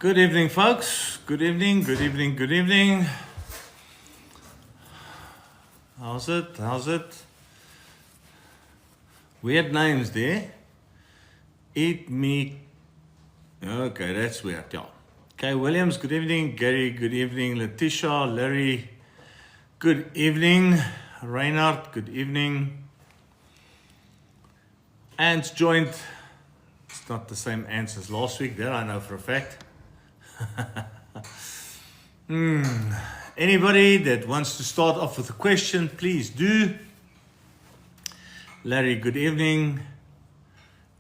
Good evening, folks. Good evening, good evening, good evening. How's it? Weird names there. Eat me. Okay, that's weird, yeah. Okay, Williams, good evening. Gary, good evening. Letitia, Larry, good evening. Reinhard, good evening. Ants joined. It's not the same ants as last week, that I know for a fact. Anybody that wants to start off with a question, please do. Larry, good evening.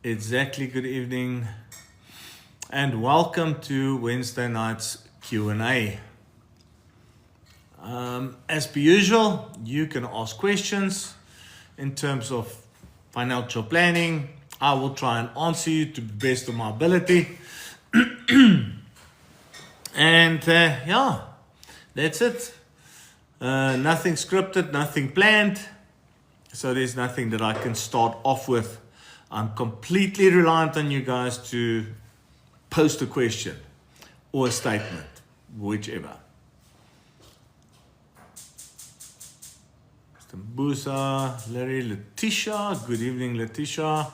Exactly, good evening. And welcome to Wednesday night's Q&A. As per usual, you can ask questions in terms of financial planning. I will try and answer you to the best of my ability. And yeah, that's it. Nothing scripted, nothing planned. So there's nothing that I can start off with. I'm completely reliant on you guys to post a question or a statement, whichever. Mr. Mbusa, Larry, Letitia, good evening, Letitia.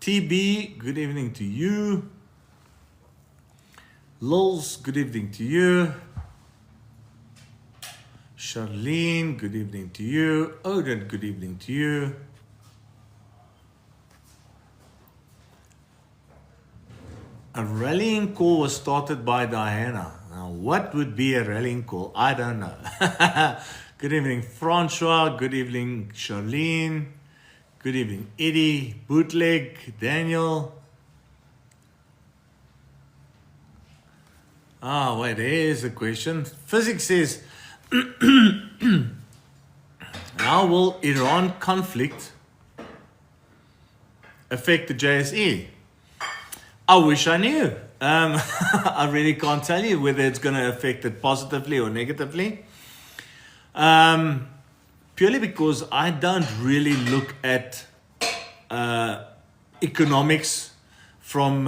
TB, good evening to you. Lols, good evening to you. Charlene, good evening to you. Odin, good evening to you. A rallying call was started by Diana. Now, what would be a rallying call? I don't know. Good evening, Francois. Good evening, Charlene. Good evening, Eddie, Bootleg, Daniel. Wait, there's a question. Physics says, how will Iran conflict affect the JSE? I wish I knew. I really can't tell you whether it's going to affect it positively or negatively. Purely because I don't really look at economics from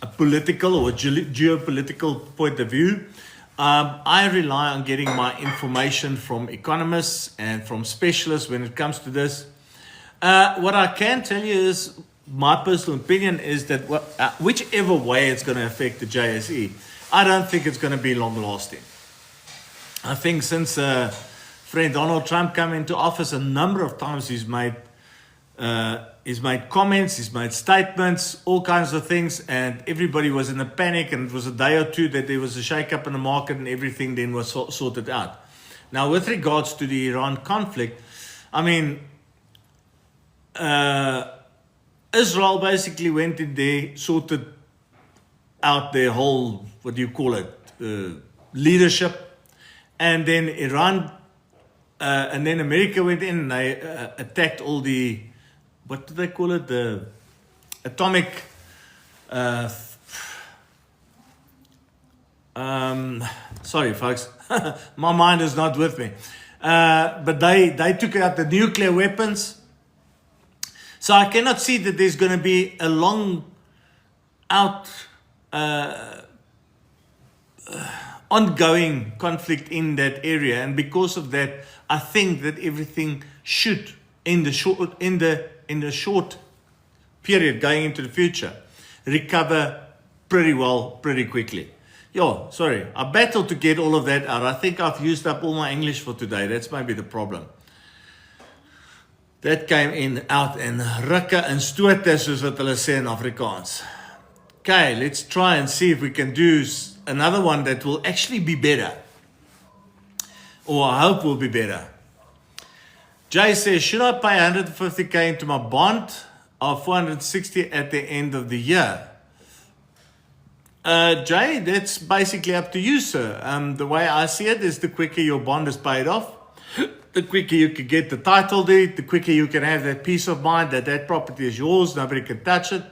a political or geopolitical point of view. I rely on getting my information from economists and from specialists when it comes to this. What I can tell you is, my personal opinion is that whichever way it's going to affect the JSE, I don't think it's going to be long lasting. I think since friend Donald Trump came into office, a number of times he's made comments, he's made statements, all kinds of things, and everybody was in a panic, and it was a day or two that there was a shake-up in the market and everything then was sorted out. Now, with regards to the Iran conflict, I mean, Israel basically went in there, sorted out their whole, what do you call it, leadership, and then Iran, and then America went in and they attacked all the, what do they call it? The atomic, sorry folks, my mind is not with me. But they took out the nuclear weapons. So I cannot see that there's going to be a long out, ongoing conflict in that area. And because of that, I think that everything should, in the short period going into the future, recover pretty well, pretty quickly. Yo, sorry, I battled to get all of that out. I think I've used up all my English for today. That's maybe the problem. That came in, out, en rukke en stote, soos wat hulle sê in Afrikaans. Okay, let's try and see if we can do another one that will actually be better. Or I hope will be better. Jay says, should I pay 150k into my bond or 460 at the end of the year? Jay, that's basically up to you, sir. The way I see it is the quicker your bond is paid off, the quicker you can get the title deed, the quicker you can have that peace of mind that that property is yours, nobody can touch it.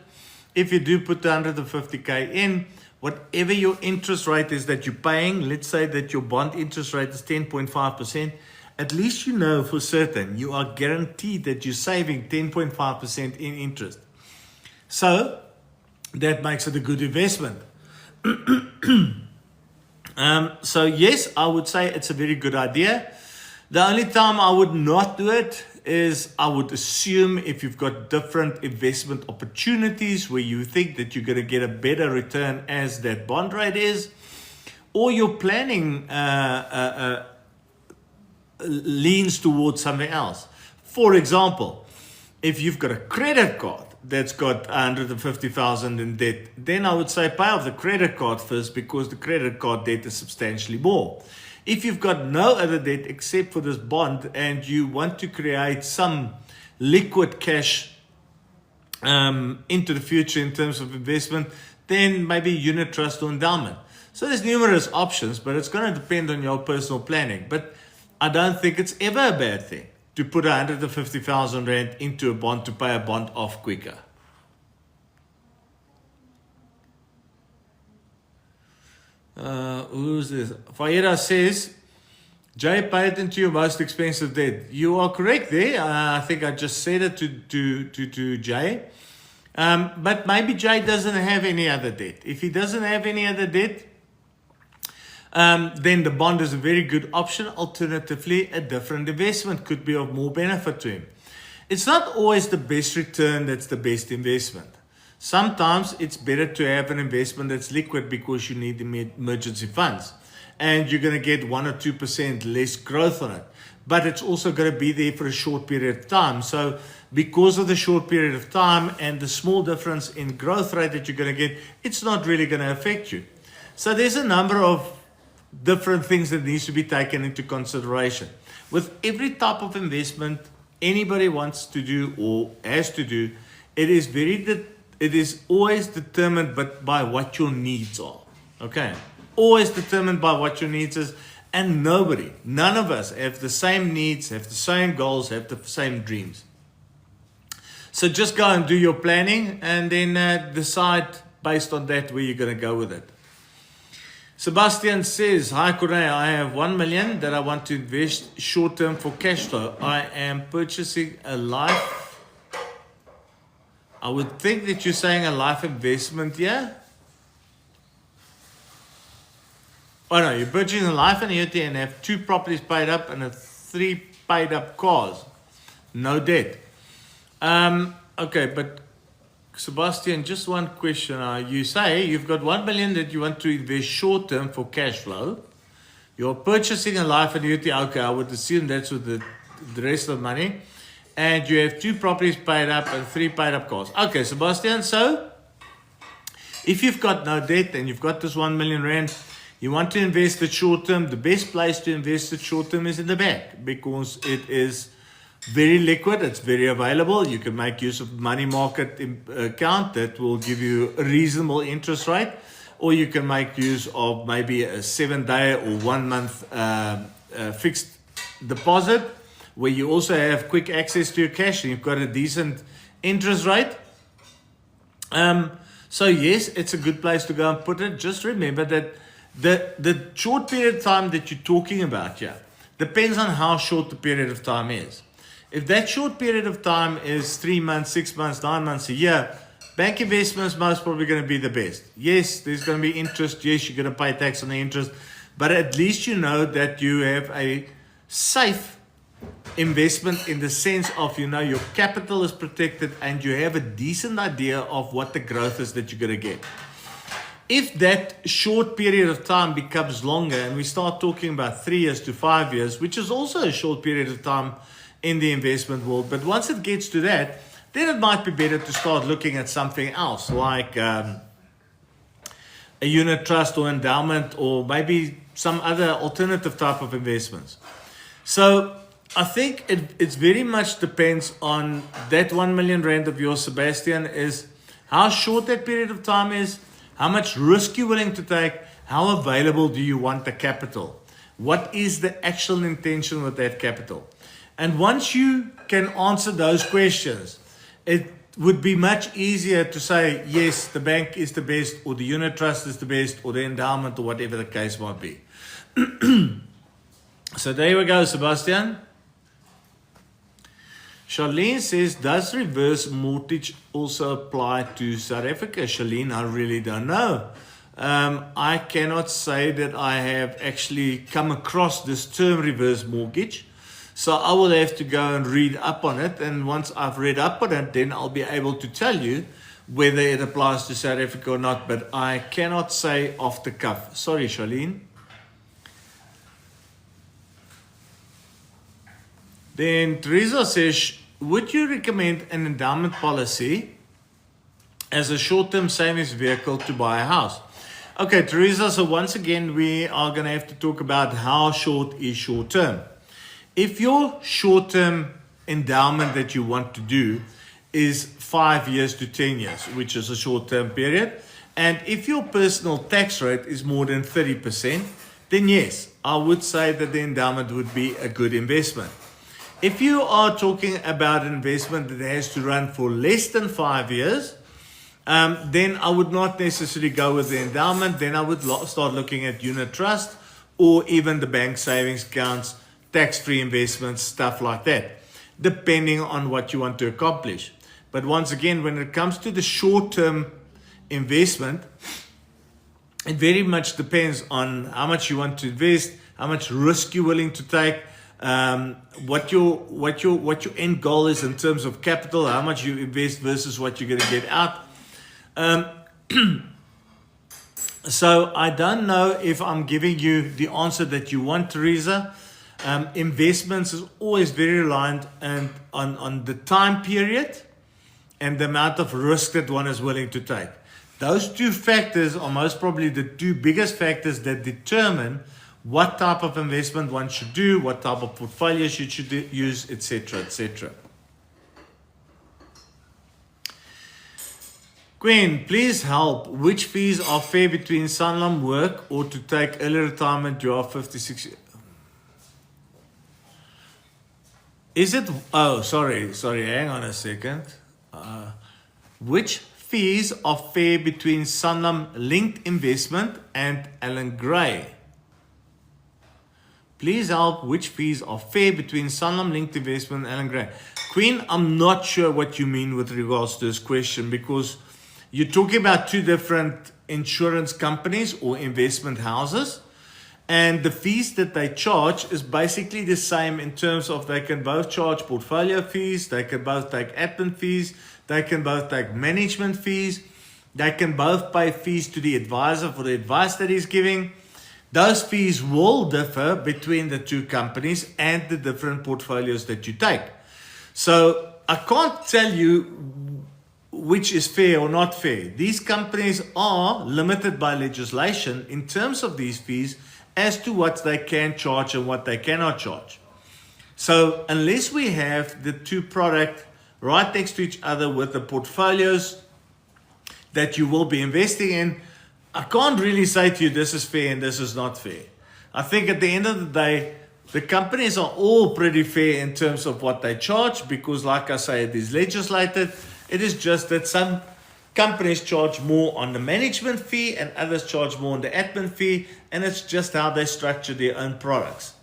If you do put the 150k in, whatever your interest rate is that you're paying, let's say that your bond interest rate is 10.5%, at least you know for certain you are guaranteed that you're saving 10.5% in interest. So that makes it a good investment. So yes, I would say it's a very good idea. The only time I would not do it is I would assume if you've got different investment opportunities where you think that you're going to get a better return as that bond rate is, or your planning leans towards something else. For example, if you've got a credit card that's got 150,000 in debt, then I would say pay off the credit card first, because the credit card debt is substantially more. If you've got no other debt except for this bond and you want to create some liquid cash into the future in terms of investment, then maybe unit trust or endowment. So there's numerous options, but it's going to depend on your personal planning. But I don't think it's ever a bad thing to put 150,000 Rand into a bond to pay a bond off quicker. Who's this? Faira says, Jay, pay attention to your most expensive debt. You are correct there. I think I just said it to Jay. But maybe Jay doesn't have any other debt. If he doesn't have any other debt, then the bond is a very good option. Alternatively, a different investment could be of more benefit to him. It's not always the best return that's the best investment. Sometimes it's better to have an investment that's liquid because you need emergency funds, and you're going to get 1 or 2% less growth on it. But it's also going to be there for a short period of time. So because of the short period of time and the small difference in growth rate that you're going to get, it's not really going to affect you. So there's a number of different things that needs to be taken into consideration. With every type of investment anybody wants to do or has to do, it is always determined by what your needs are. Okay? Always determined by what your needs is. And none of us have the same needs, have the same goals, have the same dreams. So just go and do your planning and then decide based on that where you're going to go with it. Sebastian says, hi Corneille, I have 1 million that I want to invest short term for cash flow. I am purchasing a life. I would think that you're saying a life investment here. Oh no, you're purchasing a life annuity and have 2 properties paid up and 3 paid up cars. No debt. Okay, but Sebastian, just one question. You say you've got 1 million that you want to invest short term for cash flow. You're purchasing a life annuity. Okay, I would assume that's with the rest of the money. And you have 2 properties paid up and 3 paid up cars. Okay, Sebastian, so if you've got no debt and you've got this 1 million Rand, you want to invest it short term, the best place to invest it short term is in the bank because it is very liquid, it's very available. You can make use of money market account that will give you a reasonable interest rate, or you can make use of maybe a 7-day or 1 month fixed deposit where you also have quick access to your cash and you've got a decent interest rate. So yes, it's a good place to go and put it. Just remember that the short period of time that you're talking about here depends on how short the period of time is. If that short period of time is 3 months, 6 months, 9 months, a year, bank investments most probably going to be the best. Yes, there's going to be interest. Yes, you're going to pay tax on the interest. But at least you know that you have a safe investment in the sense of, your capital is protected and you have a decent idea of what the growth is that you're going to get. If that short period of time becomes longer and we start talking about 3 years to 5 years, which is also a short period of time in the investment world, but once it gets to that, then it might be better to start looking at something else like a unit trust or endowment or maybe some other alternative type of investments. So I think it very much depends on that 1 million Rand of yours, Sebastian, is how short that period of time is, how much risk you're willing to take, how available do you want the capital, what is the actual intention with that capital. And once you can answer those questions, it would be much easier to say, yes, the bank is the best, or the unit trust is the best, or the endowment, or whatever the case might be. So there we go, Sebastian. Charlene says, does reverse mortgage also apply to South Africa? Charlene, I really don't know. I cannot say that I have actually come across this term reverse mortgage. So I will have to go and read up on it. And once I've read up on it, then I'll be able to tell you whether it applies to South Africa or not. But I cannot say off the cuff. Sorry, Charlene. Then Teresa says, would you recommend an endowment policy as a short-term savings vehicle to buy a house? Okay, Teresa, so once again, we are going to have to talk about how short is short-term. If your short-term endowment that you want to do is 5 years to 10 years, which is a short-term period, and if your personal tax rate is more than 30%, then yes, I would say that the endowment would be a good investment. If you are talking about an investment that has to run for less than 5 years, then I would not necessarily go with the endowment. Then I would start looking at unit trust or even the bank savings accounts, tax-free investments, stuff like that, depending on what you want to accomplish. But once again, when it comes to the short-term investment, it very much depends on how much you want to invest, how much risk you're willing to take, what your end goal is in terms of capital, how much you invest versus what you're going to get out. So I don't know if I'm giving you the answer that you want, Teresa. Investments is always very reliant on the time period and the amount of risk that one is willing to take. Those two factors are most probably the two biggest factors that determine what type of investment one should do, what type of portfolios you should use, etc., etc. Gwen, please help. Which fees are fair between Sanlam work or to take early retirement? You are 56. Is it? Oh, sorry. Hang on a second. Which fees are fair between Sanlam linked investment and Allan Gray? Please help. Which fees are fair between Sanlam linked investment and Allan Gray? Queen, I'm not sure what you mean with regards to this question, because you're talking about two different insurance companies or investment houses, and the fees that they charge is basically the same in terms of they can both charge portfolio fees, they can both take admin fees, they can both take management fees, they can both pay fees to the advisor for the advice that he's giving. Those fees will differ between the two companies and the different portfolios that you take. So I can't tell you which is fair or not fair. These companies are limited by legislation in terms of these fees as to what they can charge and what they cannot charge. So unless we have the two products right next to each other with the portfolios that you will be investing in, I can't really say to you this is fair and this is not fair. I think at the end of the day, the companies are all pretty fair in terms of what they charge, because like I say, it is legislated. It is just that some companies charge more on the management fee and others charge more on the admin fee, and it's just how they structure their own products.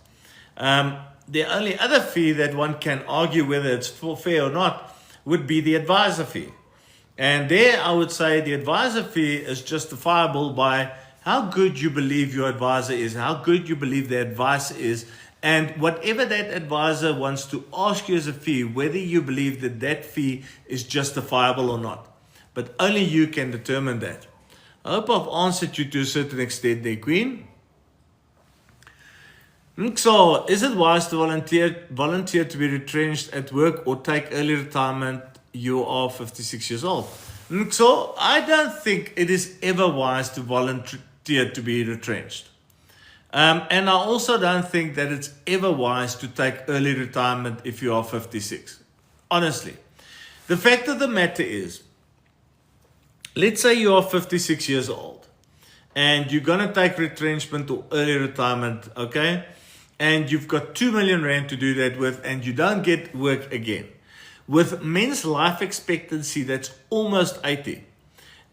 The only other fee that one can argue whether it's fair or not would be the advisor fee. And there I would say the advisor fee is justifiable by how good you believe your advisor is, how good you believe the advice is, and whatever that advisor wants to ask you as a fee, whether you believe that that fee is justifiable or not. But only you can determine that. I hope I've answered you to a certain extent there, Queen. So, is it wise to volunteer to be retrenched at work or take early retirement? You are 56 years old. So, I don't think it is ever wise to volunteer to be retrenched. And I also don't think that it's ever wise to take early retirement if you are 56. Honestly. The fact of the matter is, let's say you are 56 years old and you're going to take retrenchment or early retirement, okay? And you've got 2 million rand to do that with, and you don't get work again. With men's life expectancy that's almost 80,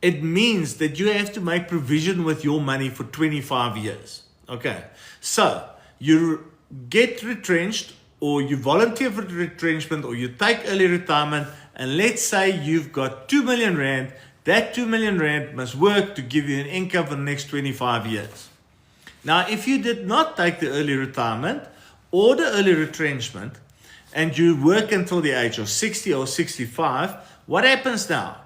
it means that you have to make provision with your money for 25 years. Okay, so you get retrenched or you volunteer for retrenchment, or you take early retirement, and let's say you've got 2 million rand, that 2 million rand must work to give you an income for the next 25 years. Now, if you did not take the early retirement or the early retrenchment, and you work until the age of 60 or 65, what happens now?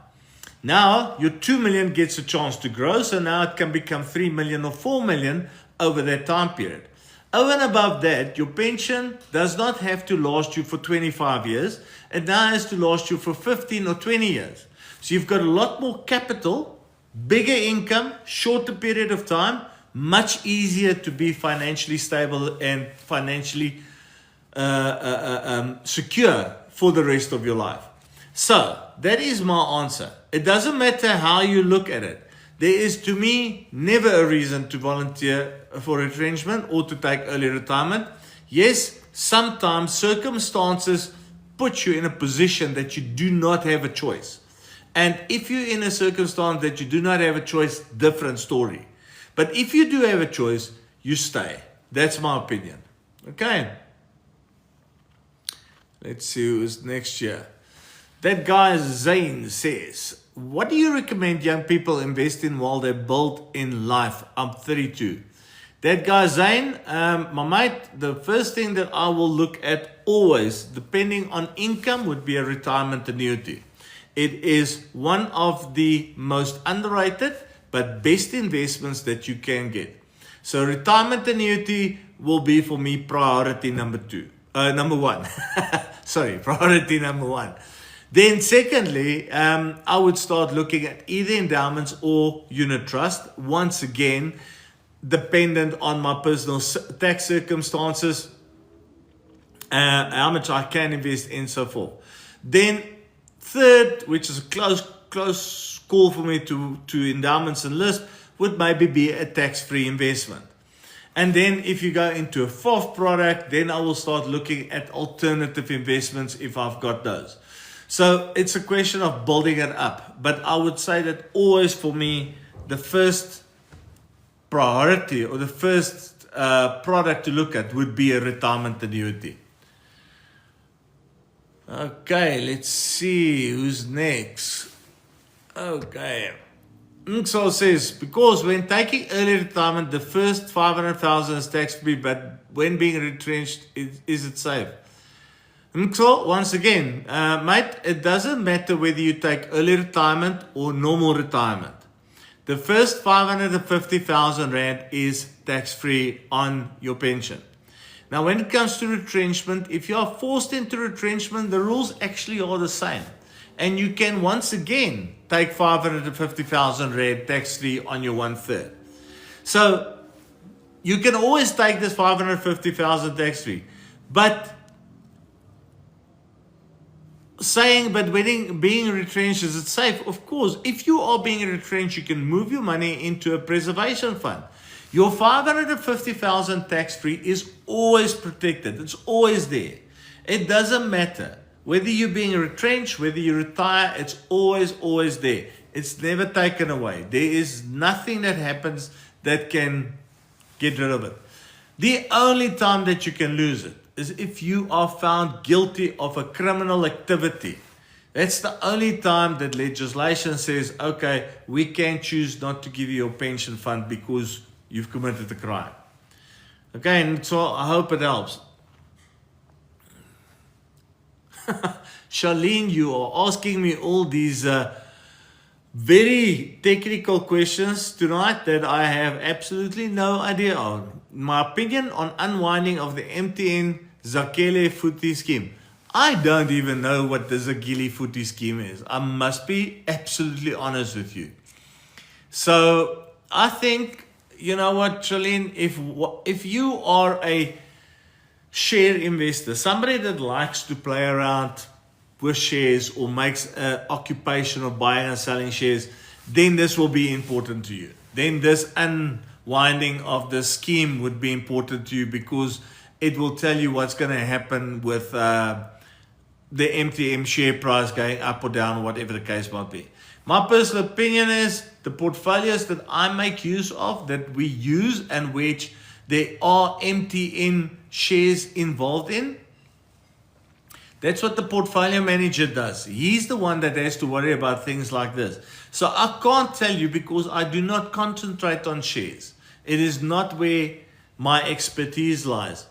Now, your 2 million gets a chance to grow, so now it can become 3 million or 4 million over that time period. Over and above that, your pension does not have to last you for 25 years. It now has to last you for 15 or 20 years. So you've got a lot more capital, bigger income, shorter period of time, much easier to be financially stable and financially secure for the rest of your life. So that is my answer. It doesn't matter how you look at it. There is, to me, never a reason to volunteer for retrenchment or to take early retirement. Yes, sometimes circumstances put you in a position that you do not have a choice. And if you're in a circumstance that you do not have a choice, different story. But if you do have a choice, you stay. That's my opinion. Okay. Let's see who's next year. That guy Zane says, what do you recommend young people invest in while they build in life? I'm 32. That guy Zane, my mate, the first thing that I will look at always, depending on income, would be a retirement annuity. It is one of the most underrated but best investments that you can get. So retirement annuity will be for me priority number one. Sorry, priority number one. Then secondly, I would start looking at either endowments or unit trust. Once again, dependent on my personal tax circumstances, how much I can invest in, so forth. Then third, which is a close call for me to endowments and list, would maybe be a tax-free investment. And then if you go into a fourth product, then I will start looking at alternative investments if I've got those. So it's a question of building it up. But I would say that always for me, the first priority or the first product to look at would be a retirement annuity. Okay, let's see who's next. Okay. Nxol says, because when taking early retirement, the first 500,000 is tax-free, but when being retrenched, is it safe? So once again, mate, it doesn't matter whether you take early retirement or normal retirement. The first 550,000 Rand is tax-free on your pension. Now, when it comes to retrenchment, if you are forced into retrenchment, the rules actually are the same. And you can once again take 550,000 Rand tax-free on your 1/3. So you can always take this 550,000 tax-free. But when being retrenched, is it safe? Of course, if you are being retrenched, you can move your money into a preservation fund. Your 550,000 tax-free is always protected. It's always there. It doesn't matter. Whether you're being retrenched, whether you retire, it's always there. It's never taken away. There is nothing that happens that can get rid of it. The only time that you can lose it is if you are found guilty of a criminal activity. That's the only time that legislation says, okay, we can choose not to give you your pension fund because you've committed a crime. Okay, and so I hope it helps. Charlene, you are asking me all these very technical questions tonight that I have absolutely no idea on. My opinion on unwinding of the MTN Zakhele Futhi scheme. I don't even know what the Zakhele Futhi scheme is. I must be absolutely honest with you. So I think, you know what, Charlene, if you are a share investor, somebody that likes to play around with shares or makes an occupation of buying and selling shares, then this will be important to you. Then this unwinding of the scheme would be important to you because it will tell you what's going to happen with the MTN share price going up or down, or whatever the case might be. My personal opinion is the portfolios that I make use of, that we use and which there are MTN shares involved in, That's what the portfolio manager does. He's the one that has to worry about things like this. So I can't tell you because I do not concentrate on shares. It is not where my expertise lies.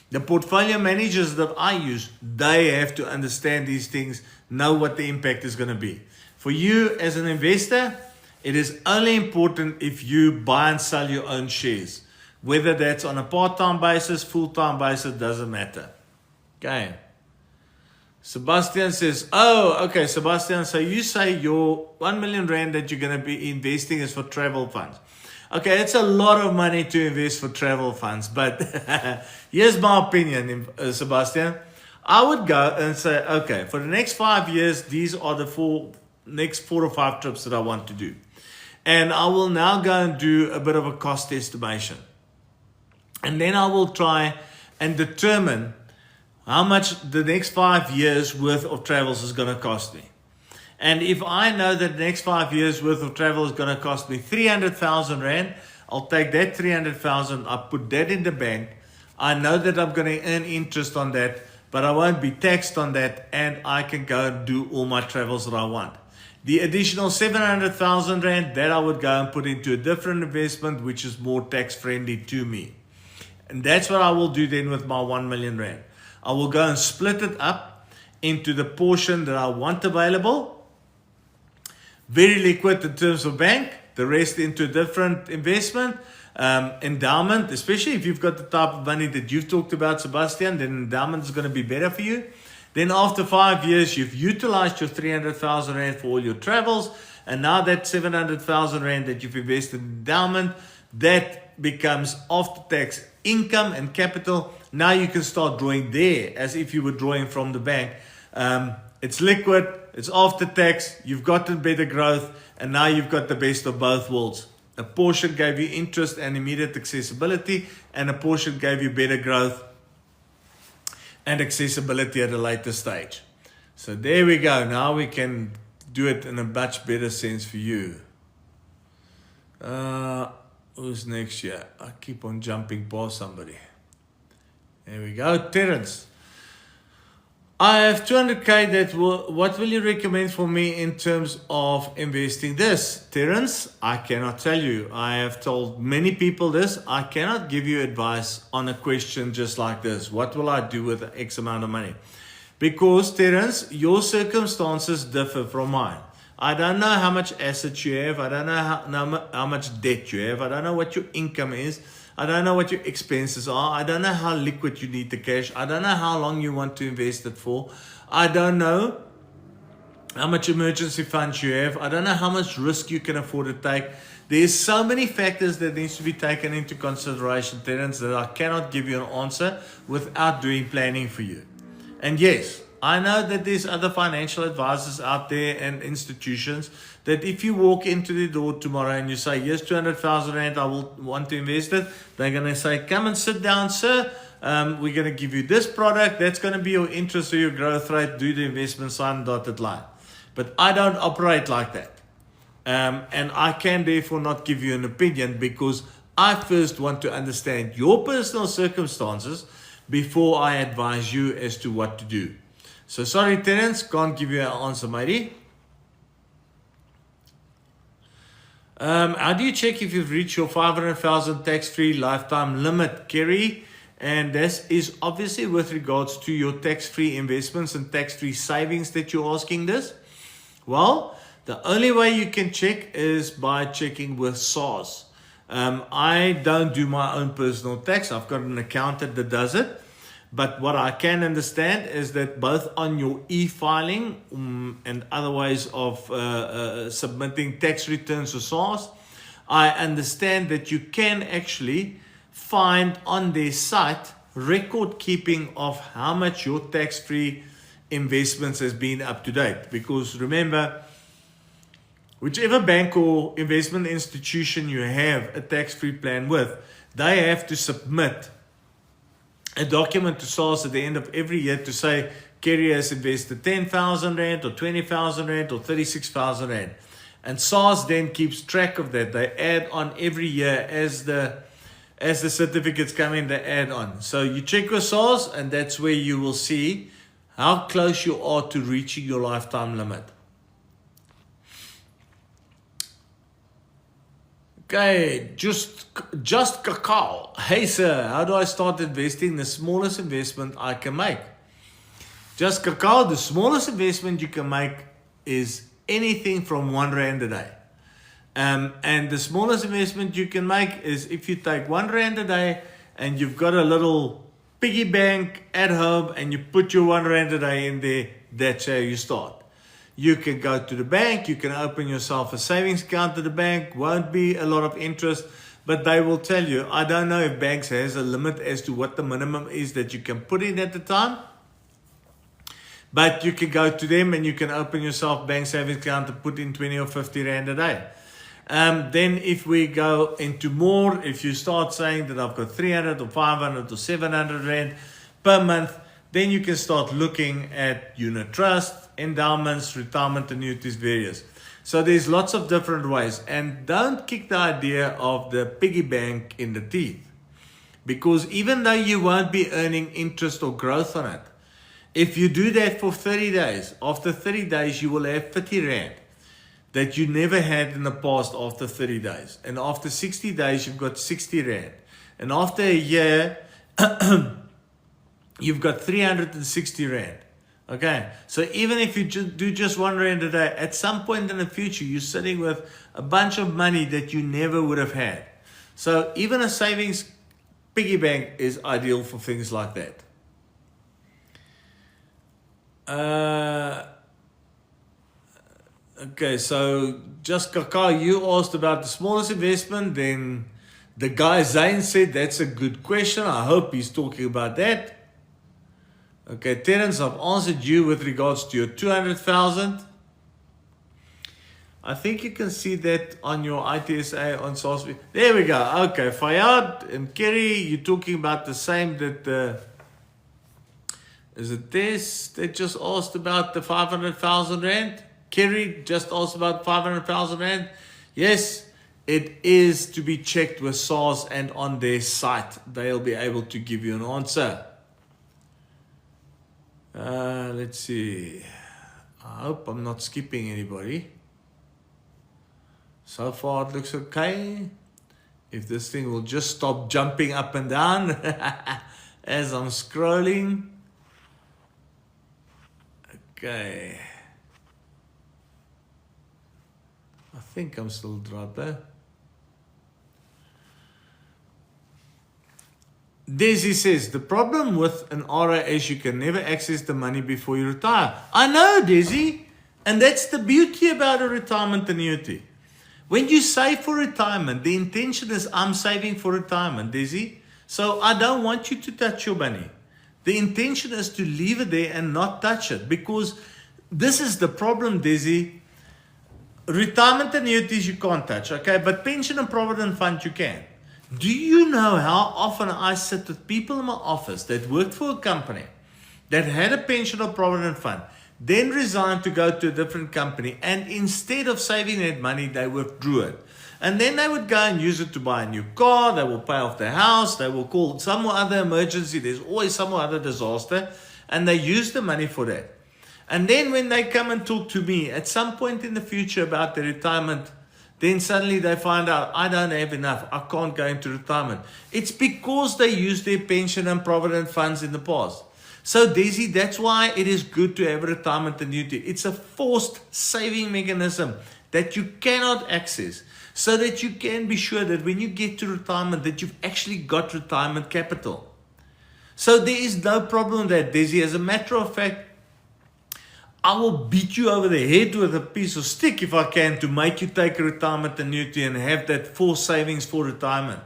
The portfolio managers that I use, they have to understand these things, know what the impact is going to be. For you as an investor, it is only important if you buy and sell your own shares. Whether that's on a part-time basis, full-time basis, doesn't matter. Okay. Sebastian says, oh, okay, Sebastian, so you say your 1 million rand that you're going to be investing is for travel funds. Okay, it's a lot of money to invest for travel funds, but here's my opinion, Sebastian. I would go and say, okay, for the next 5 years, these are the next 4 or 5 trips that I want to do. And I will now go and do a bit of a cost estimation. And then I will try and determine how much the next 5 years worth of travels is going to cost me. And if I know that the next 5 years worth of travel is going to cost me 300,000 Rand, I'll take that 300,000, I put that in the bank. I know that I'm going to earn interest on that, but I won't be taxed on that, and I can go and do all my travels that I want. The additional 700,000 Rand, that I would go and put into a different investment, which is more tax friendly to me. And that's what I will do then with my 1 million Rand. I will go and split it up into the portion that I want available. Very liquid in terms of bank. The rest into a different investment. Endowment, especially if you've got the type of money that you've talked about, Sebastian, then endowment is going to be better for you. Then after 5 years, you've utilized your 300,000 Rand for all your travels. And now that 700,000 Rand that you've invested in endowment, that becomes after-tax income and capital. Now you can start drawing there as if you were drawing from the bank. It's liquid, it's after-tax, you've gotten better growth, and now you've got the best of both worlds. A portion gave you interest and immediate accessibility, and a portion gave you better growth and accessibility at a later stage. So there we go. Now we can do it in a much better sense for you. Who's next here? I keep on jumping past somebody. There we go. Terence. I have 200K that what will you recommend for me in terms of investing this? Terence, I cannot tell you. I have told many people this. I cannot give you advice on a question just like this. What will I do with X amount of money? Because Terence, your circumstances differ from mine. I don't know how much assets you have. I don't know how much debt you have. I don't know what your income is. I don't know what your expenses are. I don't know how liquid you need the cash. I don't know how long you want to invest it for. I don't know how much emergency funds you have. I don't know how much risk you can afford to take. There's so many factors that needs to be taken into consideration, Terence, that I cannot give you an answer without doing planning for you. And yes, I know that there's other financial advisors out there and institutions that if you walk into the door tomorrow and you say, yes, 200,000 Rand, I will want to invest it. They're going to say, come and sit down, sir. We're going to give you this product. That's going to be your interest or your growth rate. Do the investment sign dotted line. But I don't operate like that. And I can therefore not give you an opinion because I first want to understand your personal circumstances before I advise you as to what to do. So sorry, Terence, can't give you an answer, matey. How do you check if you've reached your 500,000 tax-free lifetime limit, Kerry? And this is obviously with regards to your tax-free investments and tax-free savings that you're asking this. Well, the only way you can check is by checking with SARS. I don't do my own personal tax. I've got an accountant that does it. But what I can understand is that both on your e-filing and other ways of submitting tax returns to SARS, I understand that you can actually find on their site record keeping of how much your tax-free investments has been up to date. Because remember, whichever bank or investment institution you have a tax-free plan with, they have to submit a document to SARS at the end of every year to say, Kerry has invested 10,000 Rand or 20,000 Rand or 36,000 Rand. And SARS then keeps track of that. They add on every year as the certificates come in, they add on. So you check with SARS and that's where you will see how close you are to reaching your lifetime limit. Okay, just cacao. Hey sir, how do I start investing? The smallest investment I can make. Just cacao, the smallest investment you can make is anything from R1 a day. And the smallest investment you can make is if you take R1 a day and you've got a little piggy bank at home and you put your R1 a day in there, that's how you start. You can go to the bank, you can open yourself a savings account at the bank, won't be a lot of interest, but they will tell you. I don't know if banks has a limit as to what the minimum is that you can put in at the time, but you can go to them and you can open yourself bank savings account and put in 20 or 50 Rand a day. Then if we go into more, if you start saying that I've got 300 or 500 or 700 Rand per month, then you can start looking at unit trust, endowments, retirement annuities, various. So there's lots of different ways. And don't kick the idea of the piggy bank in the teeth. Because even though you won't be earning interest or growth on it, if you do that for 30 days, after 30 days you will have 50 Rand that you never had in the past after 30 days. And after 60 days, you've got 60 Rand. And after a year, you've got 360 Rand. Okay, so even if you do just R1 a day, at some point in the future, you're sitting with a bunch of money that you never would have had. So even a savings piggy bank is ideal for things like that. Okay, so just Kaka, you asked about the smallest investment. Then the guy Zain said that's a good question. I hope he's talking about that. Okay, Terence, I've answered you with regards to your 200,000. I think you can see that on your ITSA on Salisbury. There we go. Okay, Fayad and Kerry, you're talking about the same that is it this that just asked about the 500,000 Rand? Kerry just asked about 500,000 Rand. Yes, it is to be checked with SARS and on their site. They'll be able to give you an answer. Let's see. I hope I'm not skipping anybody. So far it looks okay. If this thing will just stop jumping up and down as I'm scrolling. Okay. I think I'm still right there. Desi says, the problem with an RA is you can never access the money before you retire. I know, Desi. And that's the beauty about a retirement annuity. When you save for retirement, the intention is I'm saving for retirement, Desi. So I don't want you to touch your money. The intention is to leave it there and not touch it. Because this is the problem, Desi. Retirement annuities you can't touch, okay? But pension and provident fund you can. Do you know how often I sit with people in my office that worked for a company that had a pension or provident fund, then resigned to go to a different company, and instead of saving that money, they withdrew it. And then they would go and use it to buy a new car, they will pay off their house, they will call some other emergency, there's always some other disaster, and they use the money for that. And then when they come and talk to me at some point in the future about their retirement, then suddenly they find out, I don't have enough, I can't go into retirement. It's because they used their pension and provident funds in the past. So Desi, that's why it is good to have a retirement annuity. It's a forced saving mechanism that you cannot access, so that you can be sure that when you get to retirement that you've actually got retirement capital. So there is no problem there, Desi. As a matter of fact, I will beat you over the head with a piece of stick if I can to make you take a retirement annuity and have that forced savings for retirement.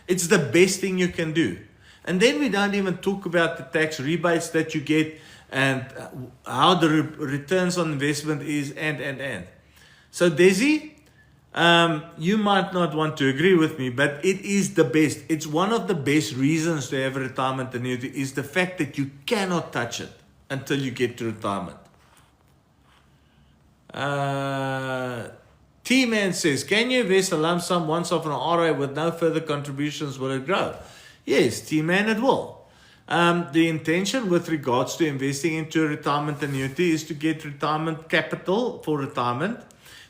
It's the best thing you can do. And then we don't even talk about the tax rebates that you get and how the returns on investment is and. So Desi, you might not want to agree with me, but it is the best. It's one of the best reasons to have a retirement annuity is the fact that you cannot touch it until you get to retirement. T-Man says, can you invest a lump sum once off an RA with no further contributions? Will it grow? Yes, T-Man, it will. The intention with regards to investing into a retirement annuity is to get retirement capital for retirement,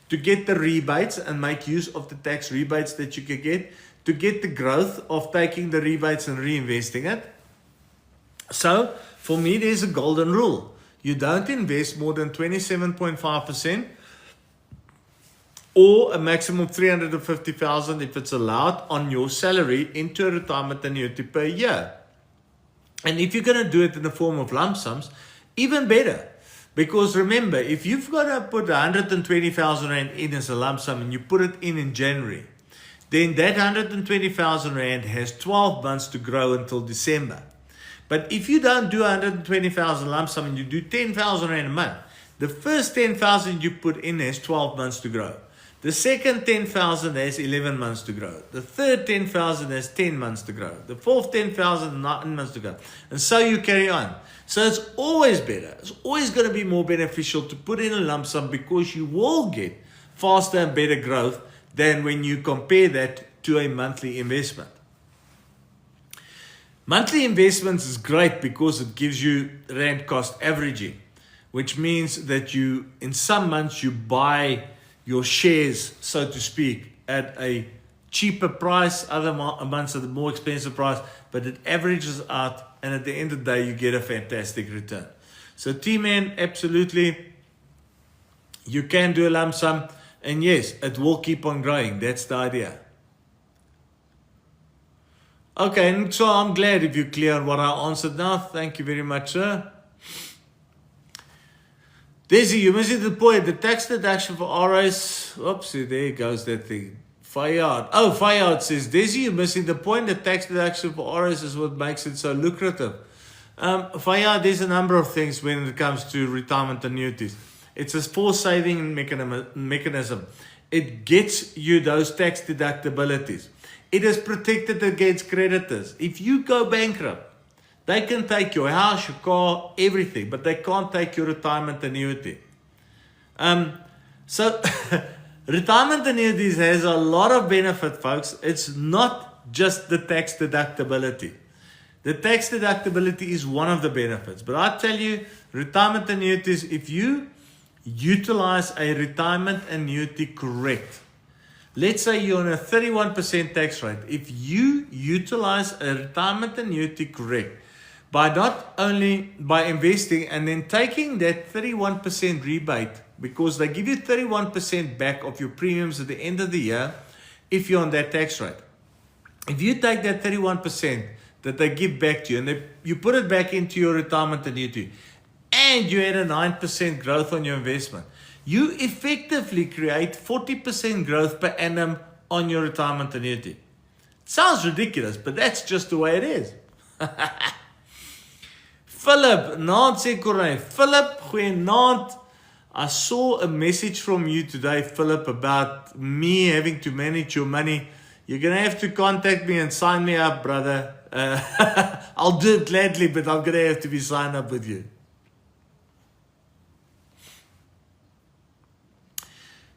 to get the rebates and make use of the tax rebates that you can get, to get the growth of taking the rebates and reinvesting it. So for me, there's a golden rule. You don't invest more than 27.5% or a maximum of 350,000 if it's allowed on your salary into a retirement annuity per year. And if you're going to do it in the form of lump sums, even better. Because remember, if you've got to put 120,000 Rand in as a lump sum and you put it in January, then that 120,000 Rand has 12 months to grow until December. But if you don't do 120,000 lump sum and you do 10,000 Rand a month, the first 10,000 you put in has 12 months to grow. The second 10,000 has 11 months to grow. The third 10,000 has 10 months to grow. The fourth 10,000, 9 months to grow. And so you carry on. So it's always better. It's always going to be more beneficial to put in a lump sum because you will get faster and better growth than when you compare that to a monthly investment. Monthly investments is great because it gives you rand cost averaging, which means that you, in some months, you buy your shares, so to speak, at a cheaper price, other months at a more expensive price, but it averages out, and at the end of the day, you get a fantastic return. So T-Man, absolutely, you can do a lump sum, and yes, it will keep on growing. That's the idea. Okay, and so I'm glad if you're clear on what I answered now. Thank you very much, sir. Desi, you missed the point. The tax deduction for RS. Oopsie, there goes that thing. Fayad. Oh, Fayad says, Desi, you're missing the point. The tax deduction for RS is what makes it so lucrative. Fayad, there's a number of things when it comes to retirement annuities. It's a forced saving mechanism. It gets you those tax deductibilities. It is protected against creditors. If you go bankrupt, they can take your house, your car, everything, but they can't take your retirement annuity. So retirement annuities has a lot of benefit, folks. It's not just the tax deductibility. The tax deductibility is one of the benefits. But I tell you, retirement annuities, if you utilize a retirement annuity correct, let's say you're on a 31% tax rate. If you utilize a retirement annuity correct, by not only by investing and then taking that 31% rebate, because they give you 31% back of your premiums at the end of the year if you're on that tax rate. If you take that 31% that they give back to you and you put it back into your retirement annuity and you had a 9% growth on your investment, you effectively create 40% growth per annum on your retirement annuity. It sounds ridiculous, but that's just the way it is. Philip, naand sê Corneille. Philip, goeienaand. I saw a message from you today, Philip, about me having to manage your money. You're going to have to contact me and sign me up, brother. I'll do it gladly, but I'm going to have to be signed up with you.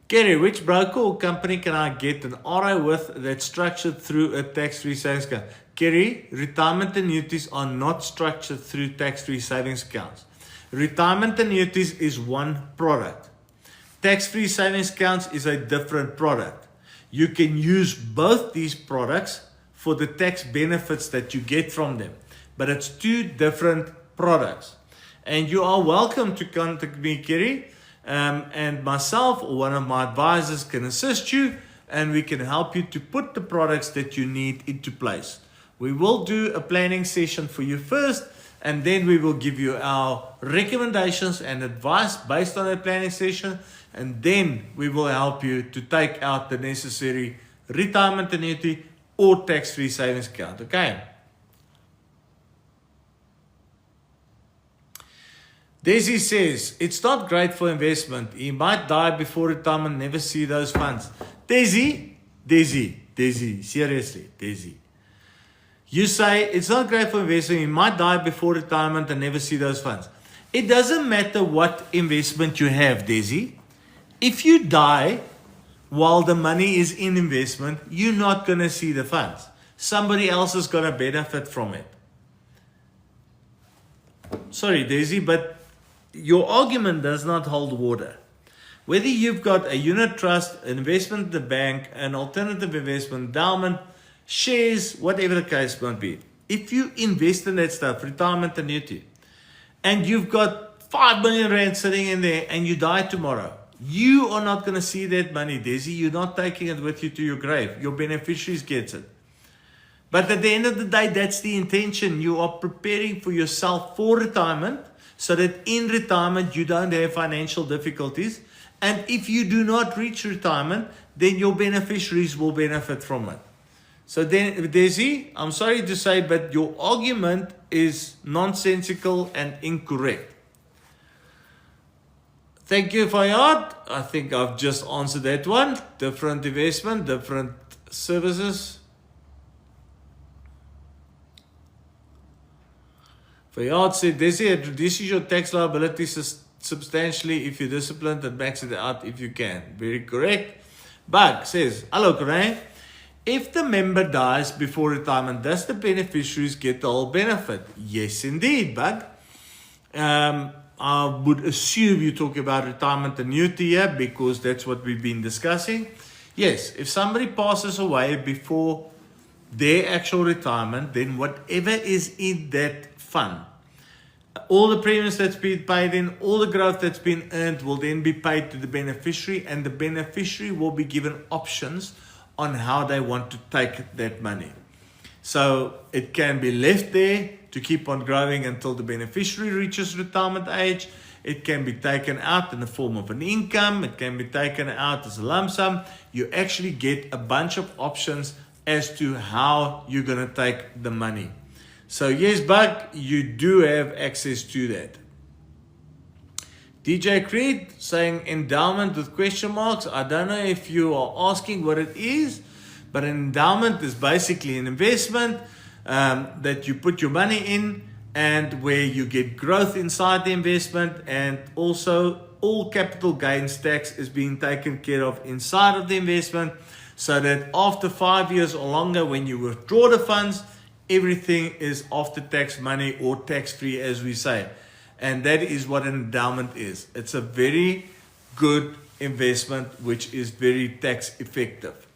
Kerry, which broker or company can I get an RI with that's structured through a tax-free savings account? Kerry, retirement annuities are not structured through tax-free savings accounts. Retirement annuities is one product. Tax-free savings accounts is a different product. You can use both these products for the tax benefits that you get from them, but it's two different products. And you are welcome to contact me, Kerry. And myself or one of my advisors can assist you, and we can help you to put the products that you need into place. We will do a planning session for you first, and then we will give you our recommendations and advice based on that planning session, and then we will help you to take out the necessary retirement annuity or tax-free savings account. Okay? Desi says, it's not great for investment. He might die before retirement, never see those funds. Desi, seriously, Desi. You say, it's not great for investment. He might die before retirement and never see those funds. It doesn't matter what investment you have, Desi. If you die while the money is in investment, you're not going to see the funds. Somebody else is going to benefit from it. sorry, Daisy, but your argument does not hold water. Whether you've got a unit trust, an investment in the bank, an alternative investment, endowment, shares, whatever the case might be. If you invest in that stuff, retirement annuity, and you've got 5 million rand sitting in there and you die tomorrow, you are not going to see that money, Desi. You're not taking it with you to your grave. Your beneficiaries get it. But at the end of the day, that's the intention. You are preparing for yourself for retirement so that in retirement you don't have financial difficulties. And if you do not reach retirement, then your beneficiaries will benefit from it. So then, Desi, I'm sorry to say, but your argument is nonsensical and incorrect. Thank you, Fayad. I think I've just answered that one. Different investment, different services. Fayad said, Desi, it reduces your tax liability substantially if you're disciplined and max it out if you can. Very correct. Bug says, hello, Corinne. If the member dies before retirement, does the beneficiaries get the whole benefit? Yes, indeed, Bug. I would assume you talk about retirement annuity here because that's what we've been discussing. Yes, if somebody passes away before their actual retirement, then whatever is in that fund, all the premiums that's been paid in, all the growth that's been earned will then be paid to the beneficiary, and the beneficiary will be given options on how they want to take that money. So it can be left there to keep on growing until the beneficiary reaches retirement age. It can be taken out in the form of an income. It can be taken out as a lump sum. You actually get a bunch of options as to how you're going to take the money. So yes, Buck, you do have access to that. DJ Creed saying endowment with question marks. I don't know if you are asking what it is, but an endowment is basically an investment that you put your money in and where you get growth inside the investment, and also all capital gains tax is being taken care of inside of the investment, so that after 5 years or longer, when you withdraw the funds, everything is after tax money or tax free, as we say. And that is what an endowment is. It's a very good investment which is very tax effective.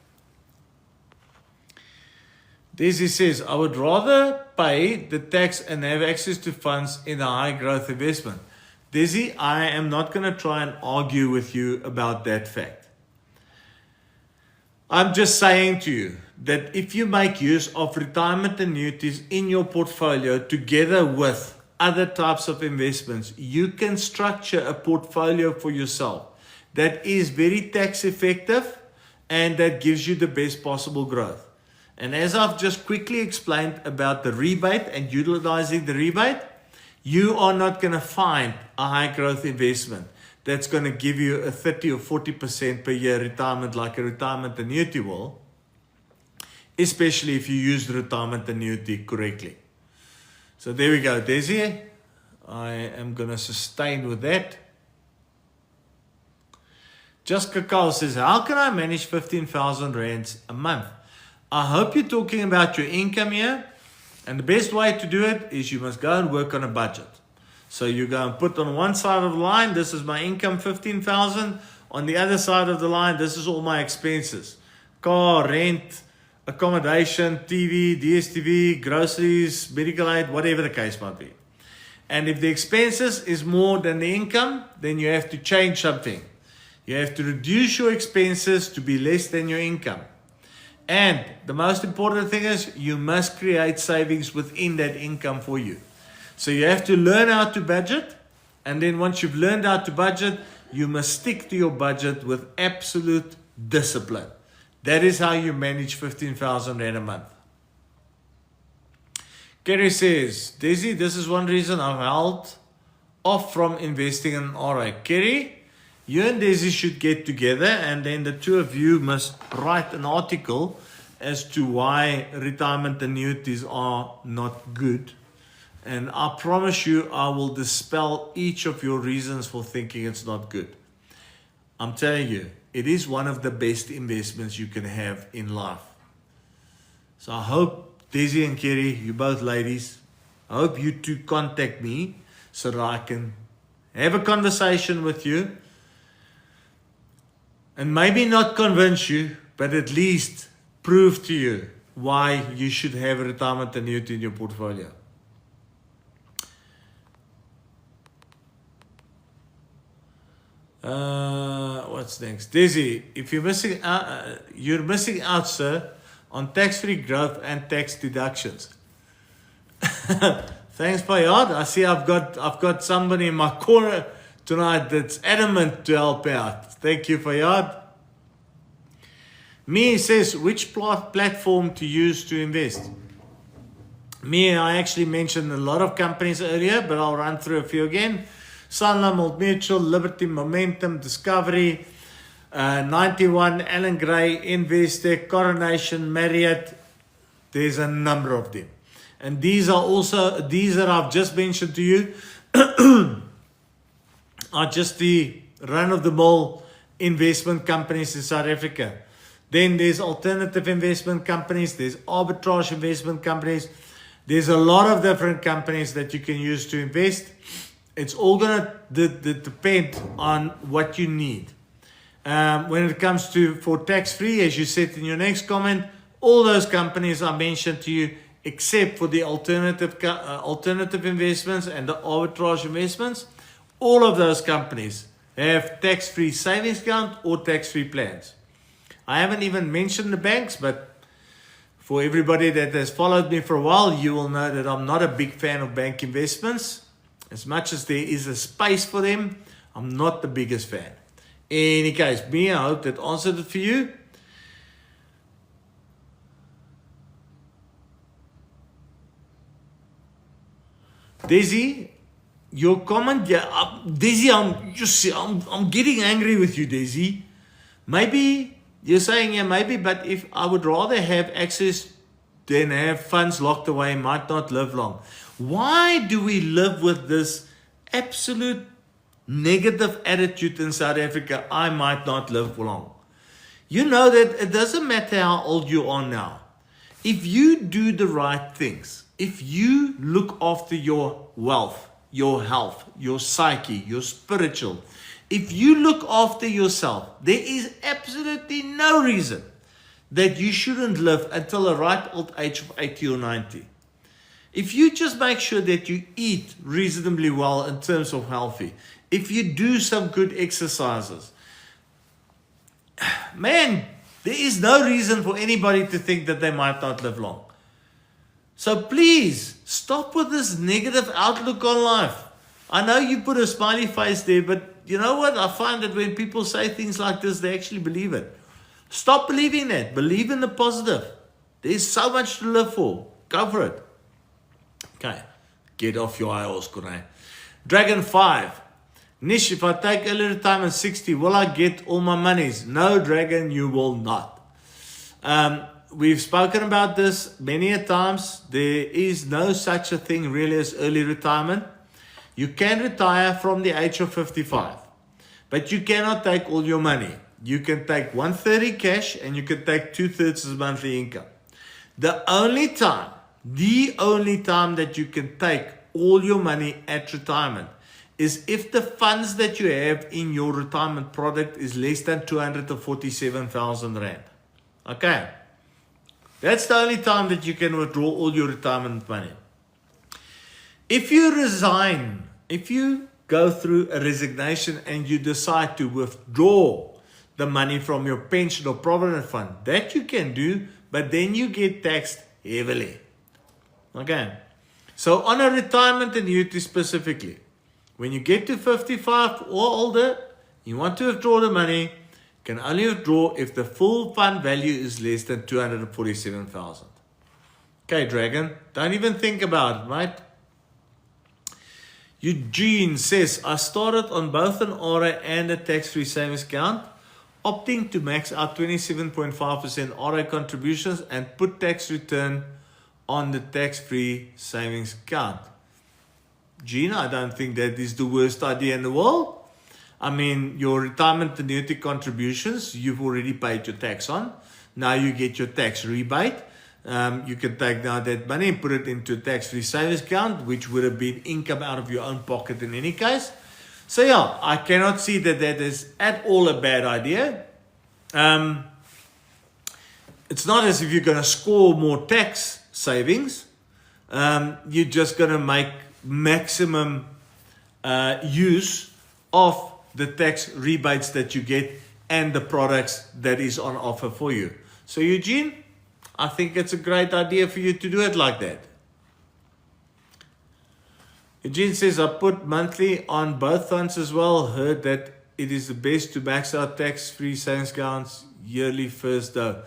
Daisy says, I would rather pay the tax and have access to funds in a high growth investment. Daisy, I am not going to try and argue with you about that fact. I'm just saying to you that if you make use of retirement annuities in your portfolio together with other types of investments, you can structure a portfolio for yourself that is very tax effective and that gives you the best possible growth. And as I've just quickly explained about the rebate and utilizing the rebate, you are not going to find a high growth investment that's going to give you a 30 or 40% per year retirement like a retirement annuity will, especially if you use the retirement annuity correctly. So there we go, Desi. I am going to sustain with that. Just Cacao says, how can I manage 15,000 rands a month? I hope you're talking about your income here. And the best way to do it is you must go and work on a budget. So you go and put on one side of the line, this is my income, 15,000. On the other side of the line, this is all my expenses. Car, rent, accommodation, TV, DSTV, groceries, medical aid, whatever the case might be. And if the expenses is more than the income, then you have to change something. You have to reduce your expenses to be less than your income. And the most important thing is you must create savings within that income for you. So you have to learn how to budget. And then once you've learned how to budget, you must stick to your budget with absolute discipline. That is how you manage 15,000 Rand a month. Kerry says, Daisy, this is one reason I've held off from investing in RA. Kerry, you and Daisy should get together and then the two of you must write an article as to why retirement annuities are not good. And I promise you, I will dispel each of your reasons for thinking it's not good. I'm telling you, it is one of the best investments you can have in life. So I hope, Daisy and Kerry, you both ladies, I hope you two contact me so that I can have a conversation with you and maybe not convince you, but at least prove to you why you should have a retirement annuity in your portfolio. What's next? Desi, if you're missing out, sir, on tax-free growth and tax deductions. Thanks, Payad. I see I've got somebody in my corner tonight that's adamant to help out. Thank you, Payad. Me says, which platform to use to invest? Me, I actually mentioned a lot of companies earlier, but I'll run through a few again. Sanlam, Old Mutual, Liberty, Momentum, Discovery, 91, Allen Gray, Investec, Coronation, Marriott. There's a number of them. And these that I've just mentioned to you are just the run-of-the-mill investment companies in South Africa. Then there's alternative investment companies, there's arbitrage investment companies. There's a lot of different companies that you can use to invest. It's all going to depend on what you need. When it comes to for tax-free, as you said in your next comment, all those companies I mentioned to you, except for the alternative investments and the arbitrage investments, all of those companies have tax-free savings account or tax-free plans. I haven't even mentioned the banks, but for everybody that has followed me for a while, you will know that I'm not a big fan of bank investments. As much as there is a space for them, I'm not the biggest fan. In any case, me, I hope that answered it for you. Desi, your comment, yeah, Desi, I'm getting angry with you, Desi. Maybe you're saying, yeah, maybe, but if I would rather have access than have funds locked away, might not live long. Why do we live with this absolute negative attitude in South Africa? I might not live long. You know that it doesn't matter how old you are now. If you do the right things, if you look after your wealth, your health, your psyche, your spiritual, if you look after yourself, there is absolutely no reason that you shouldn't live until a right old age of 80 or 90. If you just make sure that you eat reasonably well in terms of healthy, if you do some good exercises, man, there is no reason for anybody to think that they might not live long. So please, stop with this negative outlook on life. I know you put a smiley face there, but you know what? I find that when people say things like this, they actually believe it. Stop believing that. Believe in the positive. There's so much to live for. Go for it. Okay, get off your high horse, Kunai. Dragon 5. Nish, if I take early retirement 60, will I get all my monies? No, Dragon, you will not. We've spoken about this many a times. There is no such a thing really as early retirement. You can retire from the age of 55, but you cannot take all your money. You can take 1/3 cash and you can take 2/3 as monthly income. The only time that you can take all your money at retirement is if the funds that you have in your retirement product is less than 247,000 Rand. Okay. That's the only time that you can withdraw all your retirement money. If you resign, if you go through a resignation and you decide to withdraw the money from your pension or provident fund, that you can do, but then you get taxed heavily. Okay. So on a retirement annuity specifically, when you get to 55 or older, you want to withdraw the money, you can only withdraw if the full fund value is less than 247,000. Okay, Dragon, don't even think about it, right? Eugene says, I started on both an RA and a tax-free savings account, opting to max out 27.5% RA contributions and put tax return on the tax-free savings account. Gene, I don't think that is the worst idea in the world. I mean, your retirement annuity contributions, you've already paid your tax on. Now you get your tax rebate. You can take now that money and put it into a tax-free savings account, which would have been income out of your own pocket in any case. So yeah, I cannot see that that is at all a bad idea. It's not as if you're going to score more tax savings. You're just going to make maximum use of the tax rebates that you get and the products that is on offer for you. So Eugene, I think it's a great idea for you to do it like that. Eugene says, I put monthly on both funds as well. Heard that it is the best to max out tax-free savings accounts yearly first though.